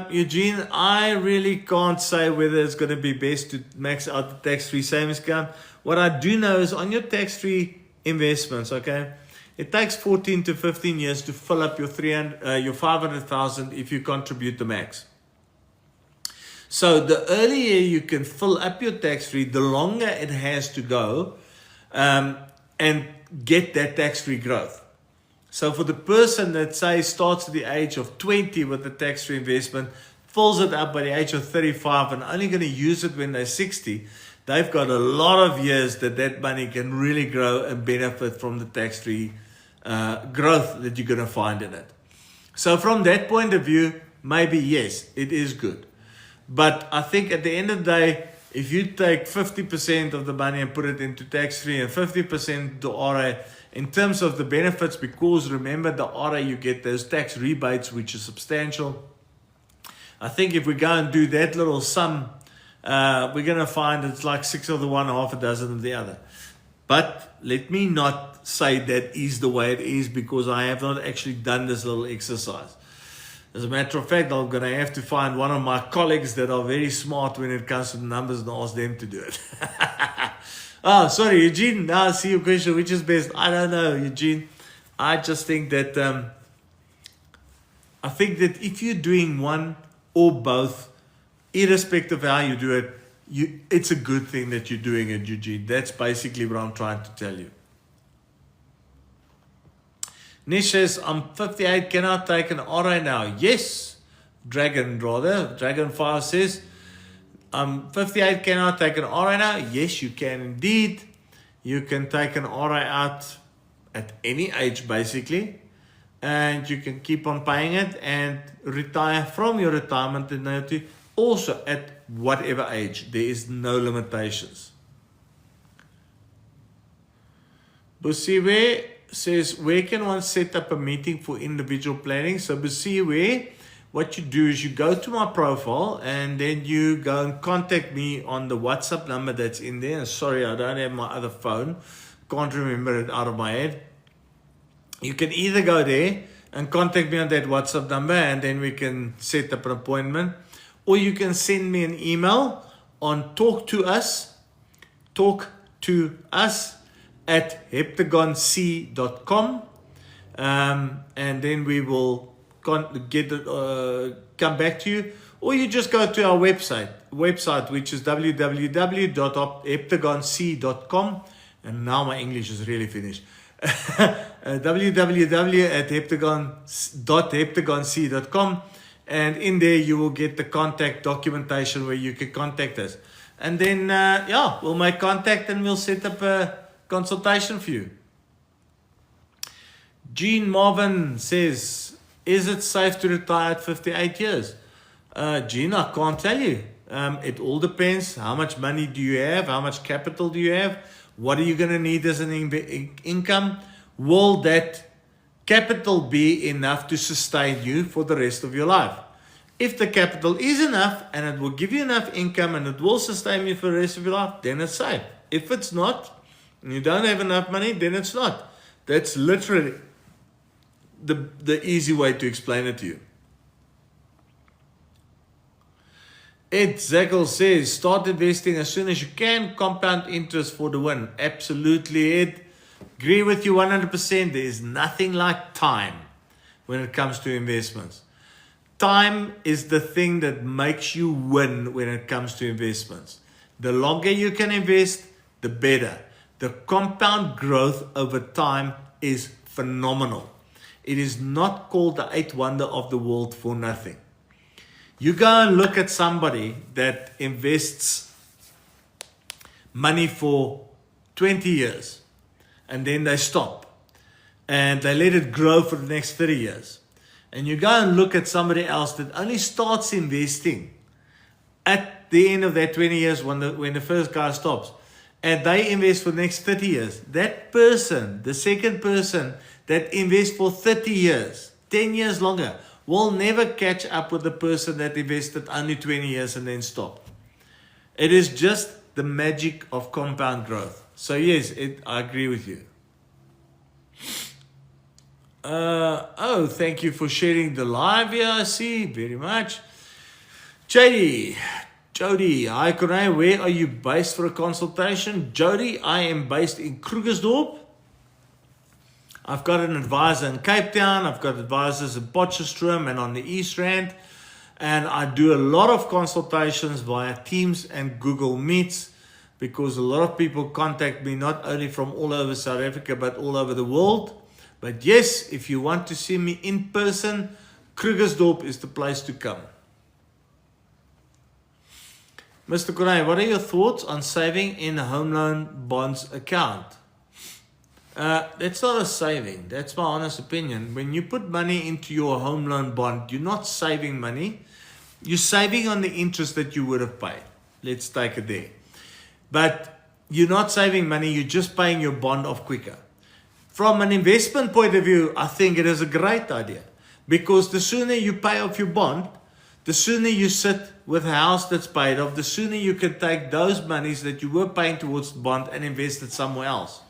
Eugene, I really can't say whether it's going to be best to max out the tax-free savings account. What I do know is on your tax-free investments, okay, it takes 14 to 15 years to fill up your 500,000 if you contribute the max. So the earlier you can fill up your tax-free, the longer it has to go and get that tax-free growth. So for the person that say starts at the age of 20 with the tax-free investment, fills it up by the age of 35 and only going to use it when they're 60, they've got a lot of years that money can really grow and benefit from the tax-free growth that you're going to find in it. So from that point of view, maybe yes, it is good. But I think at the end of the day, if you take 50% of the money and put it into tax-free and 50% to RA, in terms of the benefits, because remember the RA, you get those tax rebates, which is substantial. I think if we go and do that little sum, we're going to find it's like 6 of the one, half a dozen of the other. But let me not say that is the way it is, because I have not actually done this little exercise. As a matter of fact, I'm going to have to find one of my colleagues that are very smart when it comes to the numbers and ask them to do it. Oh, sorry, Eugene. Now I see your question. Which is best? I don't know, Eugene. I just think that if you're doing one or both, irrespective of how you do it, it's a good thing that you're doing it, Eugene. That's basically what I'm trying to tell you. Nish says, I'm 58, can I take an RA now? Yes, Dragon5 says, I'm 58, can I take an RA now? Yes, you can indeed. You can take an RA out at any age, basically, and you can keep on paying it and retire from your retirement annuity also at whatever age. There is no limitations. Busiwe says, where can one set up a meeting for individual planning? So Busiwe, what you do is you go to my profile and then you go and contact me on the WhatsApp number that's in there. And sorry, I don't have my other phone. Can't remember it out of my head. You can either go there and contact me on that WhatsApp number and then we can set up an appointment. Or you can send me an email on talktous@heptagonc.com, and then we will come back to you. Or you just go to our website which is www.heptagonc.com, and now my English is really finished. www.heptagonc.com, and in there you will get the contact documentation where you can contact us. And then, we'll make contact and we'll set up a consultation for you. Jean Marvin says, is it safe to retire at 58 years? Jean, I can't tell you. It all depends. How much money do you have? How much capital do you have? What are you going to need as an income? Will that capital be enough to sustain you for the rest of your life? If the capital is enough and it will give you enough income and it will sustain you for the rest of your life, then it's safe. If it's not, and you don't have enough money, then it's not. That's literally the easy way to explain it to you. Ed Zagel says, start investing as soon as you can. Compound interest for the win. Absolutely, Ed. Agree with you 100%. There is nothing like time when it comes to investments. Time is the thing that makes you win when it comes to investments. The longer you can invest, the better. The compound growth over time is phenomenal. It is not called the eighth wonder of the world for nothing. You go and look at somebody that invests money for 20 years and then they stop and they let it grow for the next 30 years. And you go and look at somebody else that only starts investing at the end of that 20 years when the first guy stops, and they invest for the next 30 years. That person, the second person that invests for 30 years, 10 years longer, will never catch up with the person that invested only 20 years and then stopped. It is just the magic of compound growth. So yes, I agree with you. Thank you for sharing the live here. I see very much. Jody, hi Corné, where are you based for a consultation? Jody, I am based in Krugersdorp. I've got an advisor in Cape Town. I've got advisors in Potchefstroom and on the East Rand. And I do a lot of consultations via Teams and Google Meets because a lot of people contact me not only from all over South Africa but all over the world. But yes, if you want to see me in person, Krugersdorp is the place to come. Mr. Corné, what are your thoughts on saving in a home loan bonds account? That's not a saving. That's my honest opinion. When you put money into your home loan bond, you're not saving money. You're saving on the interest that you would have paid. Let's take it there. But you're not saving money. You're just paying your bond off quicker. From an investment point of view, I think it is a great idea. Because the sooner you pay off your bond, the sooner you sit with a house that's paid off, the sooner you can take those monies that you were paying towards the bond and invest it somewhere else.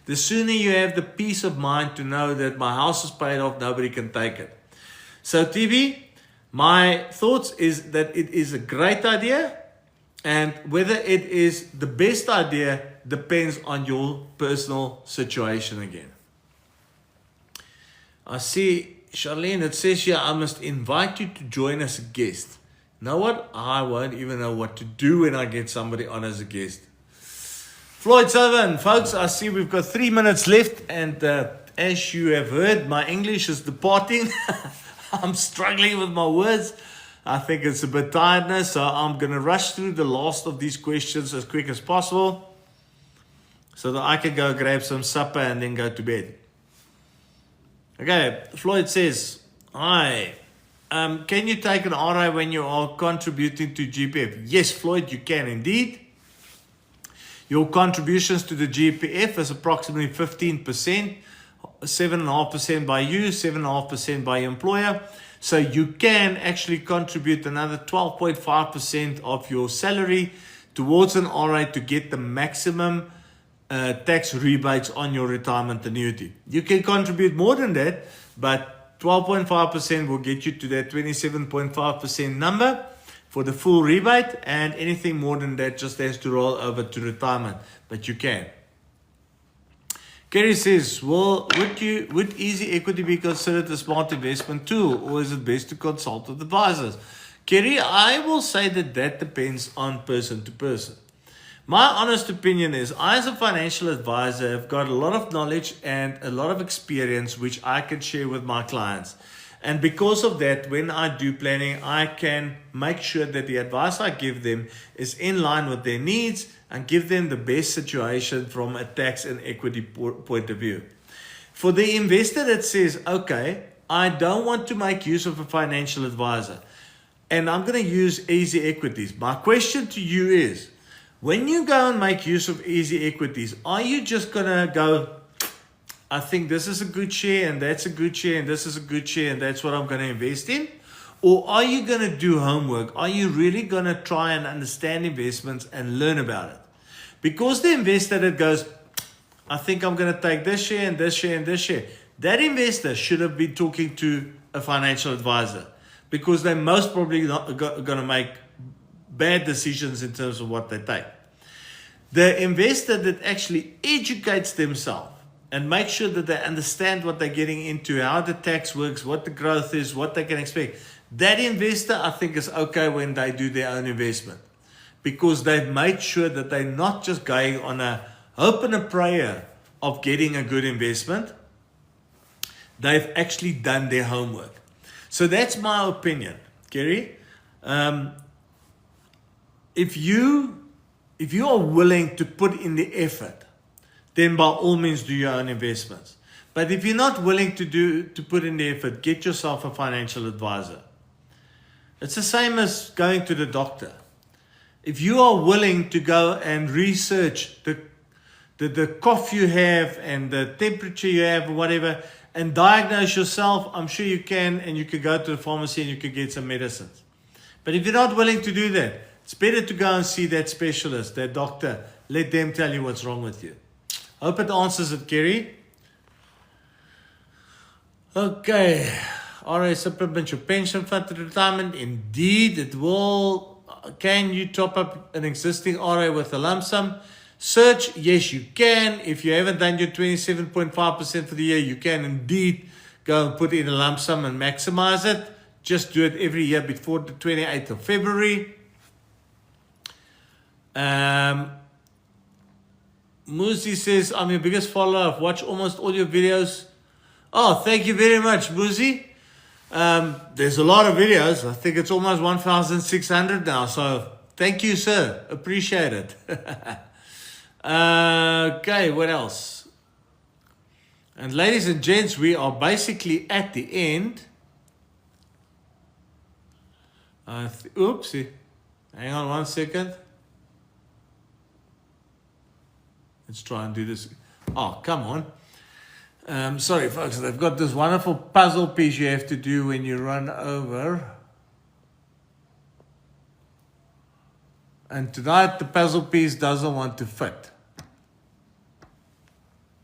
The sooner you have the peace of mind to know that my house is paid off, nobody can take it. So TV, my thoughts is that it is a great idea, and whether it is the best idea depends on your personal situation again. I see, Charlene, it says here, I must invite you to join as a guest. You know what? I won't even know what to do when I get somebody on as a guest. Floyd Sullivan, folks, I see we've got 3 minutes left, and as you have heard, my English is departing. I'm struggling with my words. I think it's a bit tiredness, so I'm going to rush through the last of these questions as quick as possible so that I can go grab some supper and then go to bed. Okay, Floyd says, hi, can you take an RI when you are contributing to GPF? Yes, Floyd, you can indeed. Your contributions to the GPF is approximately 15%, 7.5% by you, 7.5% by your employer. So you can actually contribute another 12.5% of your salary towards an RI to get the maximum tax rebates on your retirement annuity. You can contribute more than that, but 12.5% will get you to that 27.5% number for the full rebate, and anything more than that just has to roll over to retirement, but you can. Kerry says, well, would easy equity be considered a smart investment tool, or is it best to consult with advisors? Kerry, I will say that depends on person to person. My honest opinion is, I as a financial advisor have got a lot of knowledge and a lot of experience which I can share with my clients. And because of that, when I do planning, I can make sure that the advice I give them is in line with their needs and give them the best situation from a tax and equity point of view. For the investor that says, okay, I don't want to make use of a financial advisor, and I'm going to use easy equities. My question to you is, when you go and make use of easy equities, are you just going to go, I think this is a good share and that's a good share and this is a good share and that's what I'm going to invest in? Or are you going to do homework? Are you really going to try and understand investments and learn about it? Because the investor that goes, I think I'm going to take this share and this share and this share, that investor should have been talking to a financial advisor, because they're most probably not going to make bad decisions in terms of what they take. The investor that actually educates themselves and makes sure that they understand what they're getting into, how the tax works, what the growth is, what they can expect, that investor, I think, is okay when they do their own investment, because they've made sure that they're not just going on a hope and a prayer of getting a good investment. They've actually done their homework. So that's my opinion, Kerry. If you are willing to put in the effort, then by all means do your own investments. But if you're not willing to put in the effort, get yourself a financial advisor. It's the same as going to the doctor. If you are willing to go and research the cough you have and the temperature you have or whatever, and diagnose yourself, I'm sure you can, and you can go to the pharmacy and you can get some medicines. But if you're not willing to do that, it's better to go and see that specialist, that doctor. Let them tell you what's wrong with you. Hope it answers it, Kerry. Okay. RA supplement your pension fund to retirement. Indeed, it will. Can you top up an existing RA with a lump sum? Search, yes, you can. If you haven't done your 27.5% for the year, you can indeed go and put in a lump sum and maximize it. Just do it every year before the 28th of February. Muzi says, I'm your biggest follower. I've watched almost all your videos. Oh, thank you very much, Muzi. There's a lot of videos. I think it's almost 1,600 now. So thank you, sir. Appreciate it. Okay, what else? And ladies and gents, we are basically at the end. Oopsie. Hang on 1 second. Let's try and do this. Oh, come on. Sorry, folks. They've got this wonderful puzzle piece you have to do when you run over. And tonight, the puzzle piece doesn't want to fit.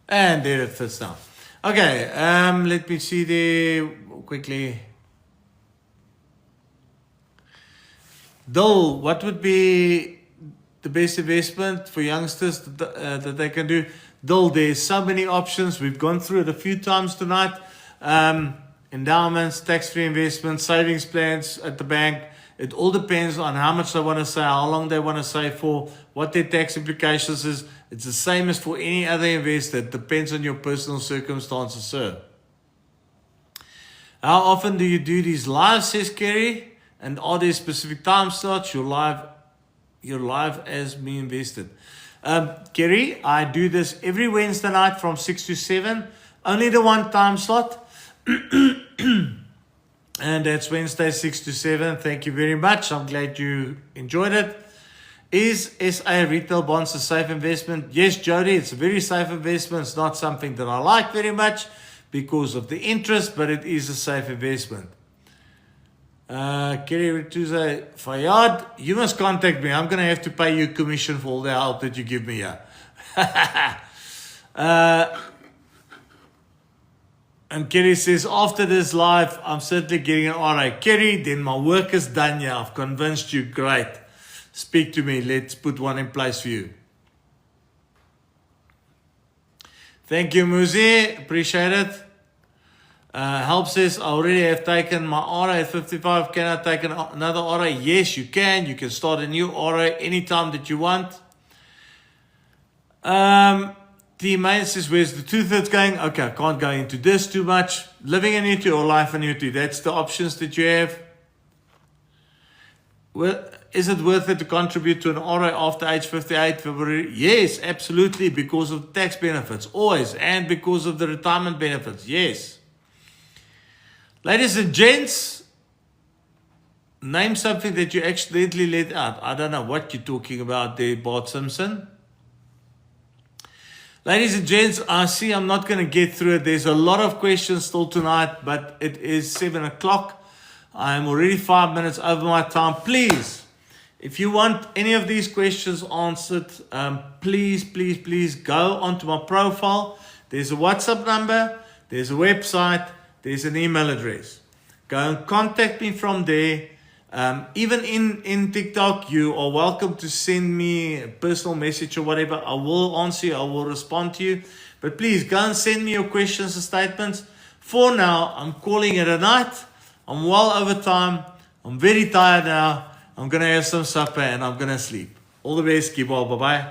And there it fits now. Okay, let me see there quickly. Dole, what would be the best investment for youngsters that they can do? Dole, there's so many options. We've gone through it a few times tonight. Endowments, tax-free investments, savings plans at the bank. It all depends on how much they want to save, how long they want to save for, what their tax implications is. It's the same as for any other investor. It depends on your personal circumstances, sir. How often do you do these lives, says Kerry? And are there specific time slots? Your live as me invested. Kerry, I do this every Wednesday night from 6 to 7. Only the one time slot. And that's Wednesday, 6 to 7. Thank you very much. I'm glad you enjoyed it. Is SA retail bonds a safe investment? Yes, Jody, it's a very safe investment. It's not something that I like very much because of the interest, but it is a safe investment. Kerry Rituza, Fayyad, you must contact me. I'm going to have to pay you commission for all the help that you give me here. And Kerry says, after this live, I'm certainly getting an RA. Kerry, then my work is done here. I've convinced you. Great. Speak to me. Let's put one in place for you. Thank you, Muzi. Appreciate it. Help says, I already have taken my RA at 55. Can I take another RA? Yes, you can. You can start a new RA anytime that you want. The main says, where's the 2/3 going? Okay, I can't go into this too much. Living annuity or life annuity, that's the options that you have. Well, is it worth it to contribute to an RA after age 58 February? Yes, absolutely, because of tax benefits, always, and because of the retirement benefits, yes. Ladies and gents, name something that you accidentally let out. I don't know what you're talking about there, Bart Simpson. Ladies and gents, I see I'm not going to get through it. There's a lot of questions still tonight, but it is 7 o'clock. I'm already 5 minutes over my time. Please, if you want any of these questions answered, please go onto my profile. There's a WhatsApp number, there's a website, there's an email address. Go and contact me from there. Even in TikTok, you are welcome to send me a personal message or whatever. I will answer you. I will respond to you. But please go and send me your questions and statements. For now, I'm calling it a night. I'm well over time. I'm very tired now. I'm going to have some supper and I'm going to sleep. All the best. Keep well. Bye-bye.